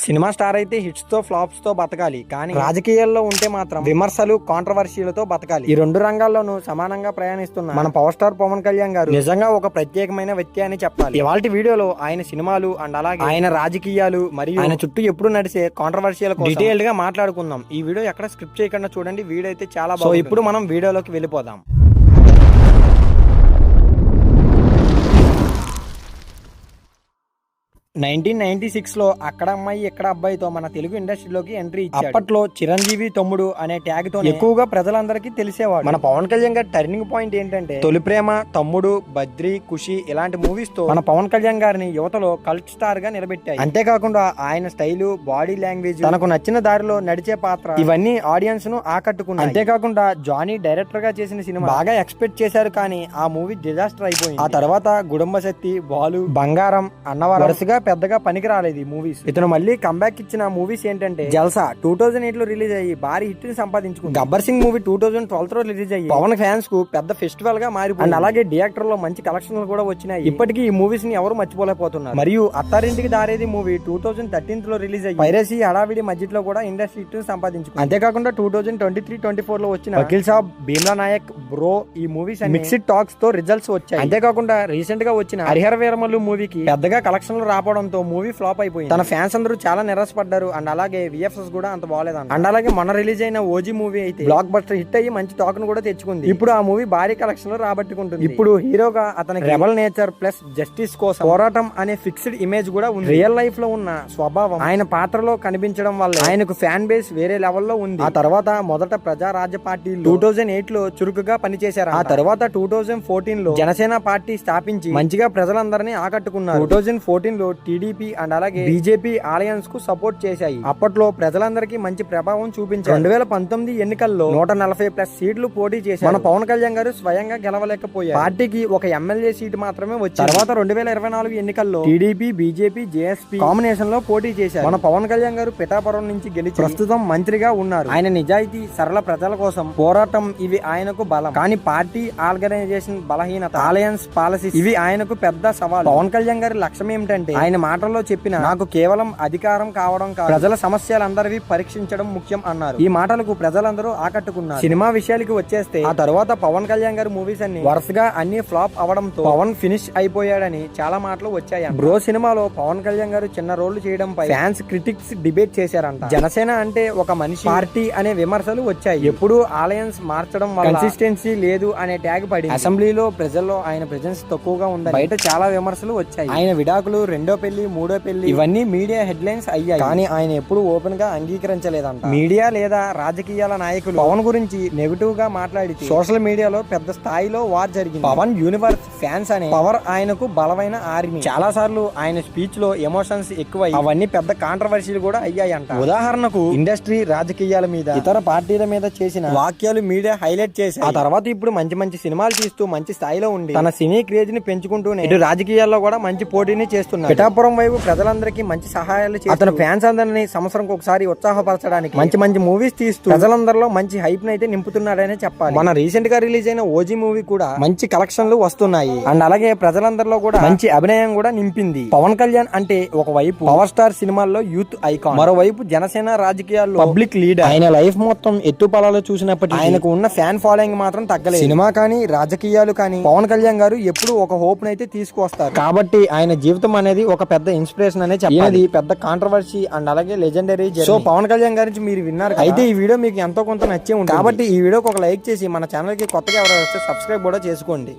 Cinema star అయితే hits తో flops తో బతకాలి, కానీ రాజకీయాల్లో ఉంటే మాత్రం విమర్శలు కాంట్రవర్సీలతో బతకాలి. ఈ రెండు రంగాల్లోనూ సమానంగా ప్రయాణిస్తున్న మన పవర్ స్టార్ పవన్ కళ్యాణ్ గారు నిజంగా ఒక ప్రత్యేకమైన వ్యక్తి అని చెప్పాలి. ఇవాల్టి వీడియోలో ఆయన సినిమాలు అండ్ అలాగే ఆయన రాజకీయాలు మరియు ఆయన చుట్టూ ఎప్పుడు నడిచే కాంట్రవర్సీల డీటెయిల్డ్ గా మాట్లాడుకుందాం. ఈ వీడియో ఎక్కడ స్క్రిప్ట్ చేయకుండా చూడండి, వీడియో అయితే చాలా బాగుంది. ఇప్పుడు మనం వీడియోలోకి వెళ్ళిపోదాం. 1996 లో అక్కడ అమ్మాయి ఇక్కడ అబ్బాయితో మన తెలుగు ఇండస్ట్రీలోకి ఎంట్రీ ఇచ్చాడు. అప్పట్లో చిరంజీవి తమ్ముడు అనే ట్యాగ్ తో ఎక్కువగా ప్రజలందరికీ తెలిసేవాడు. మన పవన్ కళ్యాణ్ గారి టర్నింగ్ పాయింట్ ఏంటంటే తొలి ప్రేమ, తమ్ముడు, బద్రి, ఖుషి ఇలాంటి మూవీస్ తో మన పవన్ కళ్యాణ్ గారిని యువతలో కల్ట్ స్టార్ గా నిలబెట్టాయి. అంతేకాకుండా ఆయన స్టైలు, బాడీ లాంగ్వేజ్, తనకు నచ్చిన దారిలో నడిచే పాత్ర ఇవన్నీ ఆడియన్స్ ను ఆకట్టుకున్నాయి. అంతేకాకుండా జానీ డైరెక్టర్ గా చేసిన సినిమా బాగా ఎక్స్పెక్ట్ చేశారు, కానీ ఆ మూవీ డిజాస్టర్ అయిపోయింది. ఆ తర్వాత గుడుంబ శక్తి, బాలు, బంగారం, అన్నవరం వరుసగా పెద్దగా పనికి రాలేదు ఈ మూవీస్. ఇతను మళ్ళీ కంబ్యాక్ ఇచ్చిన మూవీస్ ఏంటంటే జల్సా 2008 లో రిలీజ్ అయ్యి భారీ హిట్ ని సంపాదించుకుంది. గబ్బర్ సింగ్ మూవీ 2012 లో రిలీజ్ అయ్యి పవన్ ఫ్యాన్స్ కు పెద్ద ఫెస్టివల్ గా మారిపోయింది. అలాగే థియేటర్ లో మంచి కలెక్షన్లు కూడా వచ్చినాయి. ఇప్పటికీ ఈ మూవీస్ ని ఎవరు మర్చిపోలేకపోతున్నారు. మరియు అత్తారింటికి దారేది మూవీ 2013 లో రిలీజ్ అయ్యి పైరసీ హడావిడి మధ్యలో కూడా ఇండస్ట్రీ హిట్ ని సంపాదించుకుంది. అంతేకాకుండా 2023-24 లో వచ్చిన వకీల్ సాబ్, భీమ్లా నాయక్, బ్రో ఈ మూవీస్ మిక్స్డ్ టాక్స్ తో రిజల్ట్స్ వచ్చాయి. అంతేకాకుండా రీసెంట్ గా వచ్చిన హరిహర వీరమల్లు మూవీకి పెద్దగా కలెక్షన్లు రావడంతో మూవీ ఫ్లాప్ అయిపోయింది. తన ఫ్యాన్స్ అందరూ చాలా నిరాశపడ్డారు. అండ్ అలాగే విఎఫ్ఎక్స్ కూడా అంత బాగాలేదంట. అండ్ అలాగే మొన్న రిలీజ్ అయిన ఓజీ మూవీ అయితే బ్లాక్ బస్టర్ హిట్ అయ్యి మంచి టాక్ ను కూడా తెచ్చుకుంది. ఇప్పుడు ఆ మూవీ భారీ కలెక్షన్ రాబట్టుకుంటుంది. ఇప్పుడు హీరోగా అతనికి రెబల్ నేచర్ ప్లస్ జస్టిస్ కోసం పోరాటం అనే ఫిక్స్డ్ ఇమేజ్ కూడా ఉంది. రియల్ లైఫ్ లో ఉన్న స్వభావం ఆయన పాత్రలో కనిపించడం వల్ల ఆయనకు ఫ్యాన్ బేస్ వేరే లెవెల్లో ఉంది. ఆ తర్వాత మొదట ప్రజారాజ్య పార్టీ 2008 లో చురుకుగా పనిచేశారు. ఆ తర్వాత 2014 లో జనసేన పార్టీ స్థాపించి మంచిగా ప్రజలందరినీ ఆకట్టుకున్నారు. 2014 లో టీడీపీ అండ్ అలాగే బీజేపీ అలయన్స్ కు సపోర్ట్ చేశాయి. అప్పట్లో ప్రజలందరికీ మంచి ప్రభావం చూపించారు. 2019 ఎన్నికల్లో 140+ సీట్లు పోటీ చేశారు. మన పవన్ కళ్యాణ్ గారు స్వయంగా గెలవలేకపోయారు. పార్టీకి ఒక ఎమ్మెల్యే సీటు మాత్రమే వచ్చింది. తర్వాత 2024 ఎన్నికల్లో టీడీపీ, బీజేపీ, జేఎస్పీ కాంబినేషన్ లో పోటీ చేశారు. మన పవన్ కళ్యాణ్ గారు పిఠాపురం నుంచి గెలిచి ప్రస్తుతం మంత్రిగా ఉన్నారు. ఆయన నిజాయితీ, సరళ ప్రజల కోసం పోరాటం ఇవి ఆయనకు బలం. కానీ పార్టీ ఆర్గనైజేషన్ బలహీనత, అలయన్స్ పాలసీ ఇవి ఆయనకు పెద్ద సవాల్. పవన్ కళ్యాణ్ గారి లక్ష్యం ఏమిటంటే ఆయన మాటల్లో చెప్పిన నాకు కేవలం అధికారం కావడం కాదు, ప్రజల సమస్యలందరివి పరీక్షించడం ముఖ్యం అన్నారు. ఈ మాటలకు ప్రజలందరూ ఆకట్టుకున్నారు. సినిమా విషయానికి వచ్చేస్తే ఆ తర్వాత పవన్ కళ్యాణ్ గారి మూవీస్ అన్ని వరుసగా అన్ని ఫ్లాప్ అవడంతో పవన్ ఫినిష్ అయిపోయాడని చాలా మాటలు వచ్చాయి. బ్రో సినిమాలో పవన్ కళ్యాణ్ గారు చిన్న రోల్ చేయడంపై ఫ్యాన్స్, క్రిటిక్స్ డిబేట్ చేశారంట. జనసేన అంటే ఒక మనిషి పార్టీ అనే విమర్శలు వచ్చాయి. ఎప్పుడు అలయన్స్ మార్చడం వల్ల కన్సిస్టెన్సీ లేదు అనే ట్యాగ్ పడి అసెంబ్లీలో ప్రజల్లో ఆయన ప్రెజెన్స్ తక్కువగా ఉంది. బయట చాలా విమర్శలు వచ్చాయి. ఆయన విడాకులు, రెండో పెళ్లి, మూడో పెళ్లి ఇవన్నీ మీడియా హెడ్లైన్స్ అయ్యాయి. కానీ ఆయన ఎప్పుడు ఓపెన్ గా అంగీకరించలేదంట. మీడియా లేదా రాజకీయాల నాయకులు పవన్ గురించి నెగిటివ్ గా మాట్లాడితే సోషల్ మీడియాలో పెద్ద స్థాయిలో వార్ జరిగింది. పవన్ యూనివర్స్ ఫ్యాన్స్ అనే పవర్ ఆయనకు బలమైన ఆర్మీ. చాలా సార్లు ఆయన స్పీచ్ లో ఎమోషన్స్ ఎక్కువై అవన్నీ పెద్ద కాంట్రవర్సీలు కూడా అయ్యాయంట. ఉదాహరణకు ఇండస్ట్రీ, రాజకీయాల మీద, ఇతర పార్టీల మీద చేసిన వాక్యాలు మీడియా హైలైట్ చేశారు. ఆ తర్వాత ఇప్పుడు మంచి మంచి సినిమాలు తీస్తూ మంచి స్థాయిలో ఉండి తన సినీ క్రేజ్ ని పెంచుకుంటూనే ఇటు రాజకీయాల్లో కూడా మంచి పోటీని చేస్తున్నారు. పిఠాపురం వైపు ప్రజలందరికీ మంచి సహాయాలు చేస్తూ అతను ఫ్యాన్స్ అందరినీ సంవత్సరంకి ఒకసారి ఉత్సాహపరచడానికి మంచి మంచి మూవీస్ తీస్తూ ప్రజలందరిలో మంచి హైప్ నైతే నింపుతున్నాడనే చెప్పాలి. మన రీసెంట్ గా రిలీజ్ అయిన ఓజీ మూవీ కూడా మంచి కలెక్షన్లు వస్తున్నాయి. అండ్ అలాగే ప్రజలందరిలో కూడా మంచి అభినయం కూడా నింపింది. పవన్ కళ్యాణ్ అంటే ఒక వైపు పవర్ స్టార్ సినిమాల్లో యూత్ ఐకాన్, మరోవైపు జనసేన రాజకీయాల్లో పబ్లిక్ లీడర్. ఆయన లైఫ్ మొత్తం ఎత్తుపలాలు చూసినప్పటికీ ఆయనకు ఉన్న ఫ్యాన్ ఫాలోయింగ్ మాత్రం తగ్గలేదు. సినిమా కానీ రాజకీయాలు కానీ పవన్ కళ్యాణ్ గారు ఎప్పుడు ఒక హోప్ నైతే తీసుకొస్తారు. కాబట్టి ఆయన జీవితం అనేది ఒక పెద్ద ఇన్స్పిరేషన్ అనే చెప్పాలి. పెద్ద కాంట్రవర్సీ అండ్ అలాగే లెజెండరీ. సో పవన్ కళ్యాణ్ గురించి మీరు విన్నారు. అయితే ఈ వీడియో మీకు ఎంతో కొంత నచ్చే ఉంటుంది. కాబట్టి ఈ వీడియోకి ఒక లైక్ చేసి మన ఛానల్ కి కొత్తగా ఎవరైనా వస్తే సబ్స్క్రైబ్ కూడా చేసుకోండి.